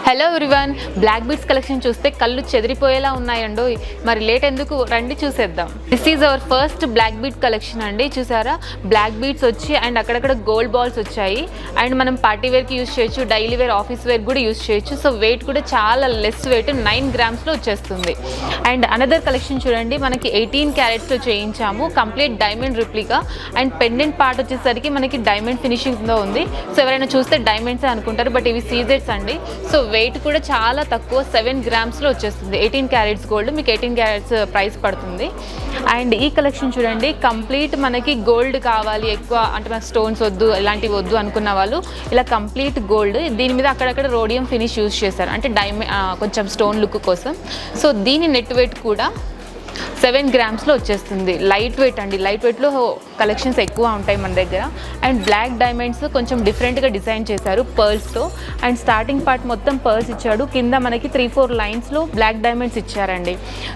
Hello everyone, black beads collection చూస్తే కళ్ళు చెదిరిపోయేలా ఉన్నాయండో. మరి లేట్ ఎందుకు, రండి చూసేద్దాం. This is our first black bead collection అండి. చూసారా, బ్లాక్ బీడ్స్ వచ్చి అండ్ అక్కడక్కడ గోల్డ్ బాల్స్ వచ్చాయి. అండ్ మనం పార్టీ వేర్కి యూజ్ చేయొచ్చు, డైలీ వేర్, ఆఫీస్ వేర్ కూడా యూజ్ చేయొచ్చు. సో వెయిట్ కూడా చాలా లెస్ వెయిట్, 9 గ్రామ్స్లో వచ్చేస్తుంది. అండ్ అనదర్ కలెక్షన్ చూడండి, మనకి 18 క్యారెట్స్లో చేయించాము, complete diamond replica. And pendant part వచ్చేసరికి మనకి డైమండ్ ఫినిషింగ్లో ఉంది. సో ఎవరైనా చూస్తే డైమండ్సే అనుకుంటారు, బట్ ఇవి సీజెట్స్ అండి. సో వెయిట్ కూడా చాలా తక్కువ, 7 గ్రామ్స్లో వచ్చేస్తుంది. 18 క్యారెట్స్ గోల్డ్, మీకు 18 క్యారెట్స్ ప్రైస్ పడుతుంది. అండ్ ఈ కలెక్షన్ చూడండి, కంప్లీట్ మనకి గోల్డ్ కావాలి ఎక్కువ, అంటే మన స్టోన్స్ వద్దు, ఇలాంటివి వద్దు అనుకున్న వాళ్ళు ఇలా కంప్లీట్ గోల్డ్, దీని మీద అక్కడక్కడ రోడియం ఫినిష్ యూజ్ చేశారు, అంటే కొంచెం స్టోన్ లుక్ కోసం. సో దీని నెట్ వెయిట్ కూడా 7 గ్రామ్స్లో వచ్చేస్తుంది. లైట్ వెయిట్ అండి, లైట్ వెయిట్లో కలెక్షన్స్ ఎక్కువ ఉంటాయి మన దగ్గర. అండ్ బ్లాక్ డైమండ్స్ కొంచెం డిఫరెంట్గా డిజైన్ చేశారు పర్ల్స్తో. అండ్ స్టార్టింగ్ పార్ట్ మొత్తం పర్ల్స్ ఇచ్చాడు, కింద మనకి 3-4 లైన్స్లో బ్లాక్ డైమండ్స్ ఇచ్చారండి.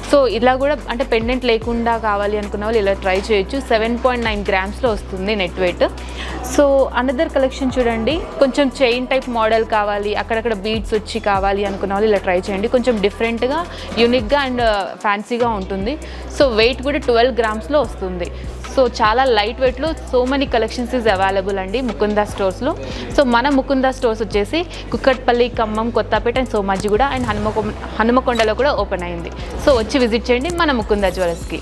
సో ఇలా కూడా అంటే పెండెంట్ లేకుండా కావాలి అనుకున్న వాళ్ళు ఇలా ట్రై చేయొచ్చు. 7.9 గ్రామ్స్లో వస్తుంది net weight. So another collection చూడండి, కొంచెం చైన్ టైప్ మోడల్ కావాలి, అక్కడక్కడ బీడ్స్ వచ్చి కావాలి అనుకున్న వాళ్ళు ఇలా ట్రై చేయండి. కొంచెం డిఫరెంట్గా, యూనిక్గా అండ్ ఫ్యాన్సీగా ఉంటుంది. సో వెయిట్ కూడా 12 గ్రామ్స్లో వస్తుంది. సో చాలా లైట్ వెయిట్లో so many collections is available అండి ముకుందా స్టోర్స్లో. సో మన ముకుందా స్టోర్స్ వచ్చేసి కుక్కట్పల్లి, ఖమ్మం, కొత్తపేట అండ్ సోమాజిగూడ అండ్ హనుమకొండలో కూడా ఓపెన్ అయింది. సో వచ్చి విజిట్ చేయండి మన ముకుందా జ్యువెలర్స్కి.